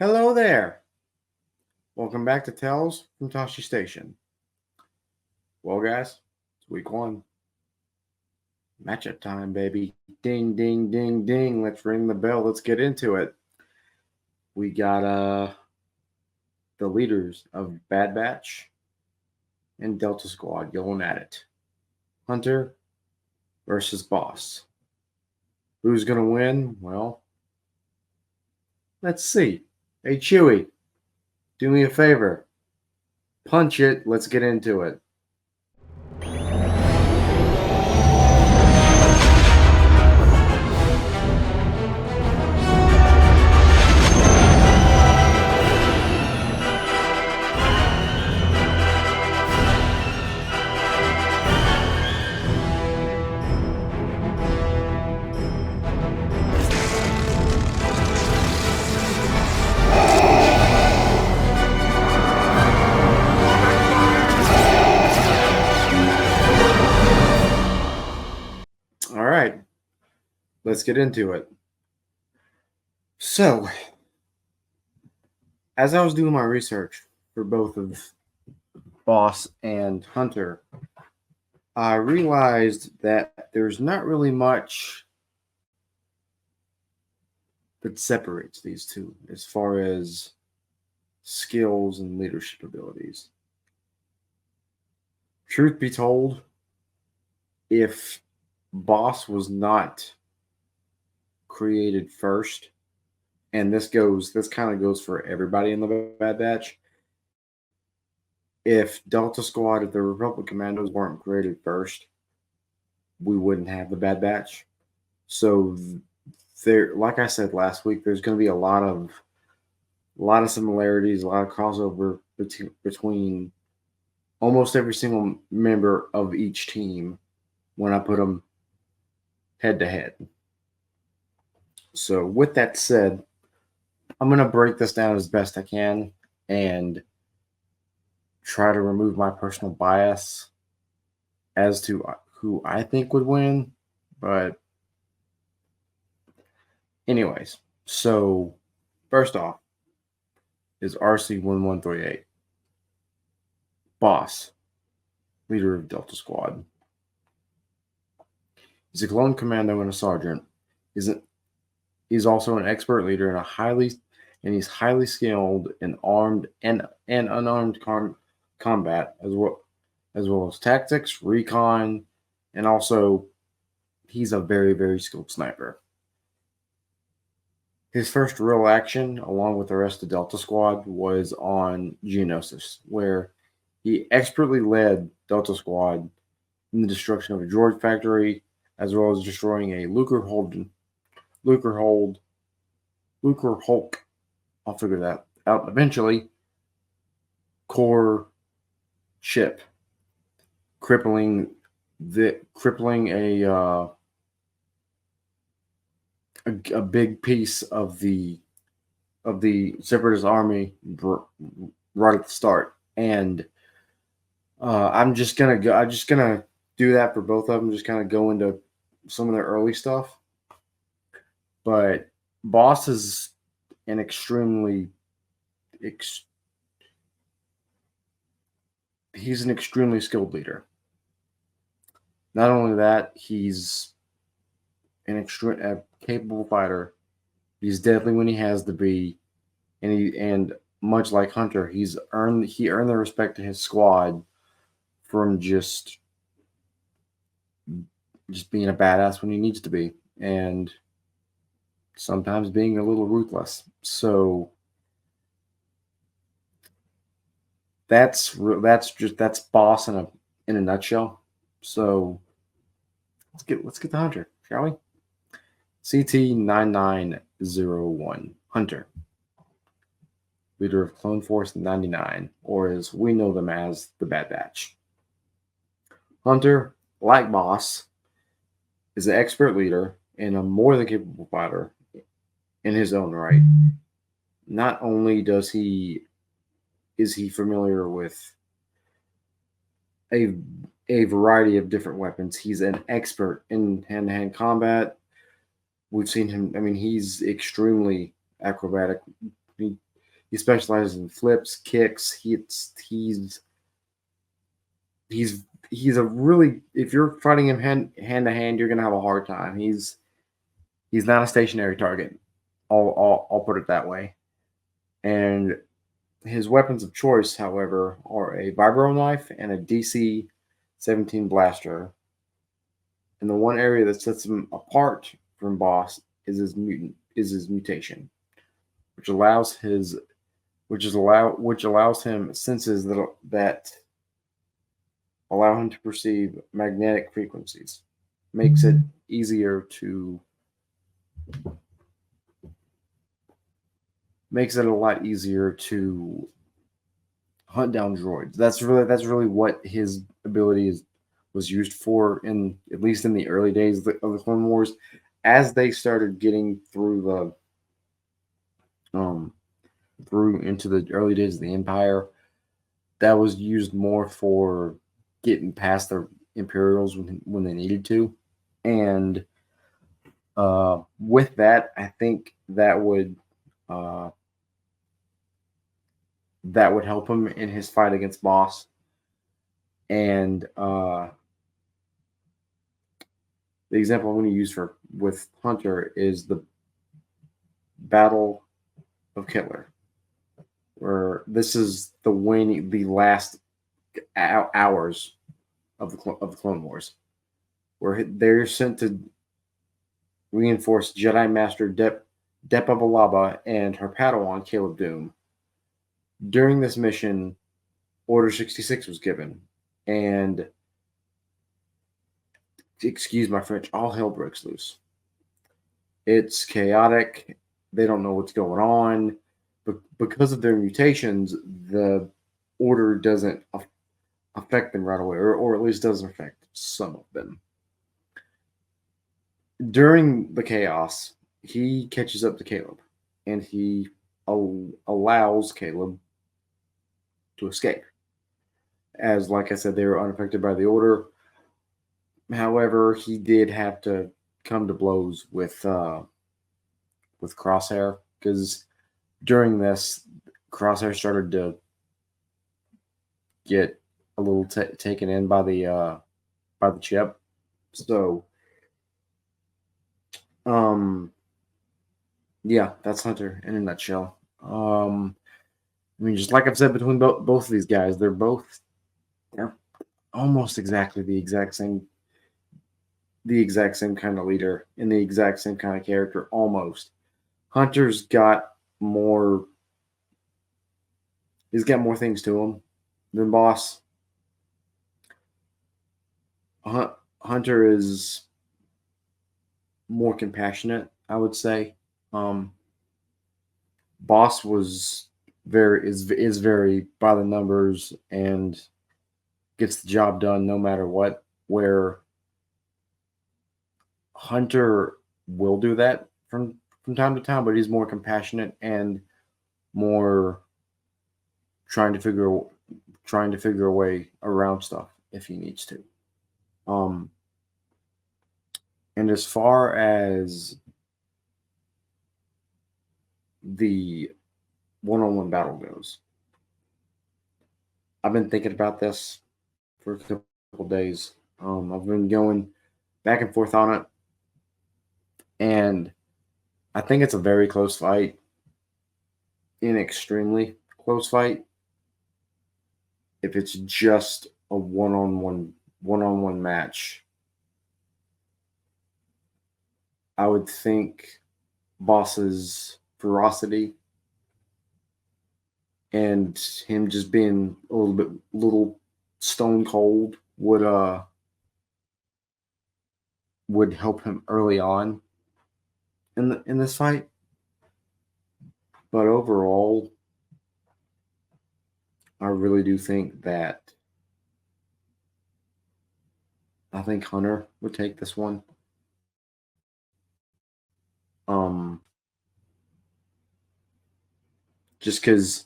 Hello there. Welcome back to Tales from Tosche Station. Well, guys, it's week one. Matchup time, baby. Ding, ding, ding, ding. Let's ring the bell. Let's get into it. We got the leaders of Bad Batch and Delta Squad going at it. Hunter versus Boss. Who's gonna win? Well, let's see. Hey Chewie, do me a favor. Punch it. Let's get into it. All right, let's get into it. So, as I was doing my research for both of Boss and Hunter, I realized that there's not really much that separates these two as far as skills and leadership abilities. Truth be told, if Boss was not created first, and this kind of goes for everybody in the Bad Batch. If Delta Squad, if the Republic Commandos weren't created first, we wouldn't have the Bad Batch. So there, like I said last week, there's going to be a lot of similarities, a lot of crossover between almost every single member of each team when I put them head to head. So with that said, I'm going to break this down as best I can and try to remove my personal bias as to who I think would win. But anyways, so first off is RC1138. Boss, leader of Delta Squad. He's a clone commando and a sergeant. He's also an expert leader and he's highly skilled in armed and unarmed combat as well as tactics, recon, and also he's a very, very skilled sniper. His first real action, along with the rest of Delta Squad, was on Geonosis, where he expertly led Delta Squad in the destruction of a droid factory, as well as destroying a Lucre Hulk. I'll figure that out eventually. Core ship, crippling a big piece of the separatist army right at the start. And I'm just gonna do that for both of them. Just kind of go into some of their early stuff. But Boss is an he's an extremely skilled leader. Not only that, he's a capable fighter. He's deadly when he has to be, and much like Hunter, he earned the respect of his squad from just being a badass when he needs to be, and sometimes being a little ruthless. So that's Boss in a nutshell. So let's get the Hunter, shall we? CT-9901 Hunter, leader of Clone Force 99, or as we know them as the Bad Batch. Hunter, like Boss, is an expert leader and a more than capable fighter in his own right. Not only is he familiar with a variety of different weapons, he's an expert in hand-to-hand combat. We've seen him. I mean, he's extremely acrobatic. He specializes in flips, kicks. He's a really, if you're fighting him hand to hand, you're gonna have a hard time. He's not a stationary target. I'll put it that way. And his weapons of choice, however, are a vibro knife and a DC-17 blaster. And the one area that sets him apart from Boss is his mutation, which allows him senses that allow him to perceive magnetic frequencies. Makes it easier to makes it a lot easier to hunt down droids. That's really what his ability was used for, in at least in the early days of the Clone Wars. As they started getting through into the early days of the Empire, that was used more for getting past the Imperials when they needed to. And with that, I think that would help him in his fight against Boss. And the example I'm going to use with Hunter is the Battle of Kittler, where this is the last hours of the Clone Wars, where they're sent to reinforce Jedi Master Depa Billaba and her Padawan Caleb Dume. During this mission, Order 66 was given, and excuse my French, all hell breaks loose. It's chaotic. They don't know what's going on. But because of their mutations, the Order doesn't affect them right away, or at least doesn't affect some of them. During the chaos, he catches up to Caleb, and he allows Caleb to escape. As, like I said, they were unaffected by the Order. However, he did have to come to blows with Crosshair, because during this, Crosshair started to get a little taken in by the chip. So, yeah, that's Hunter in a nutshell. I mean, just like I've said, between both of these guys, they're almost exactly the exact same kind of leader and the exact same kind of character, almost. Hunter's got more. He's got more things to him than Boss. Hunter is more compassionate, I would say. Boss is very by the numbers and gets the job done no matter what. Where Hunter will do that from time to time, but he's more compassionate and more trying to figure a way around stuff if he needs to. And as far as the one-on-one battle goes, I've been thinking about this for a couple days. I've been going back and forth on it, and I think it's a very close fight, an extremely close fight. If it's just a one-on-one match, I would think Boss's ferocity and him just being a little stone cold would help him early on in this fight. But overall, I really do think that I think Hunter would take this one. Just because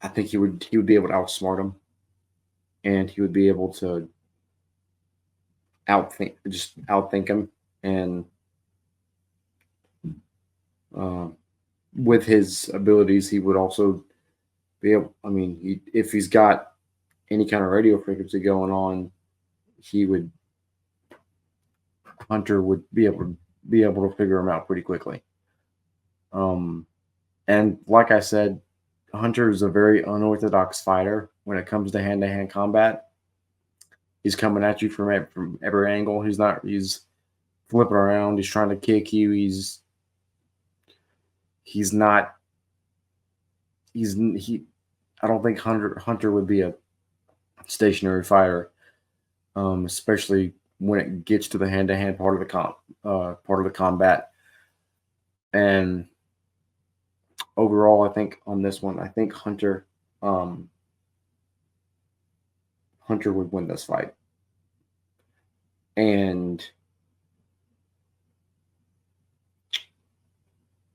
I think he would be able to outsmart him, and he would be able to outthink him, and with his abilities, he would also be able. I mean, if he's got any kind of radio frequency going on, he would Hunter would be able to figure him out pretty quickly. And like I said, Hunter is a very unorthodox fighter when it comes to hand combat. He's coming at you from every angle. He's flipping around. He's trying to kick you. He's not. He. I don't think Hunter would be a stationary fighter, especially when it gets to the hand to hand part of the combat. And overall, I think on this one, I think Hunter would win this fight. And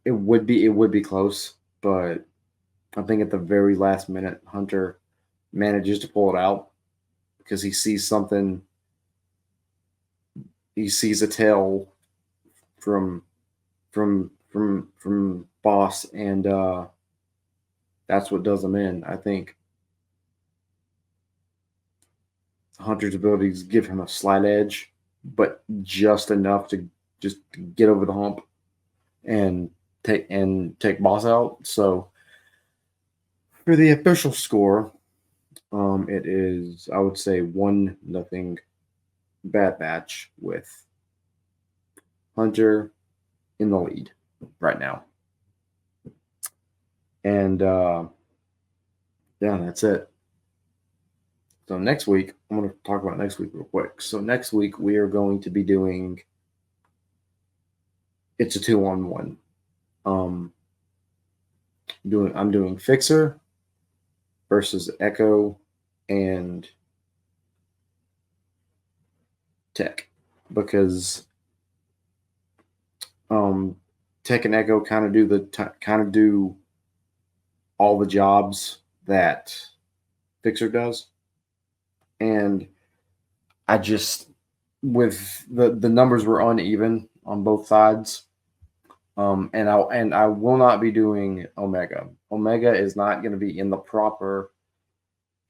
it would be close, but I think at the very last minute, Hunter manages to pull it out because he sees something. He sees a tail from Boss, and that's what does him in. I think Hunter's abilities give him a slight edge, but just enough to just get over the hump and take Boss out. So for the official score, it is, I would say, 1-0 Bad Batch with Hunter in the lead right now. And yeah, that's it. So next week, I'm going to talk about next week real quick. So next week we are going to be doing. It's a 2-on-1. I'm doing Fixer versus Echo and Tech, because Tech and Echo kind of do all the jobs that Fixer does, and I just, with the numbers were uneven on both sides. And I will not be doing Omega. Omega is not going to be in the proper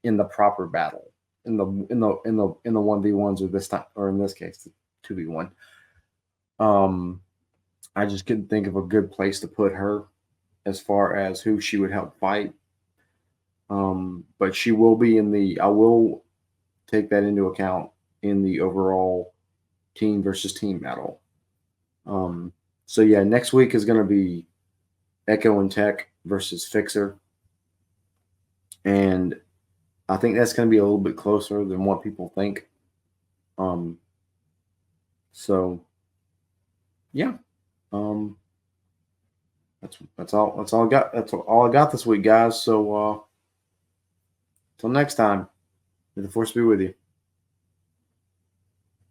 battle in the 1v1s, or this time, or in this case, the 2v1. I just couldn't think of a good place to put her as far as who she would help fight. But she will be I will take that into account in the overall team versus team battle. So yeah, next week is going to be Echo and Tech versus Fixer, and I think that's going to be a little bit closer than what people think. So yeah, that's all I got. That's all I got this week, guys. So till next time, may the force be with you.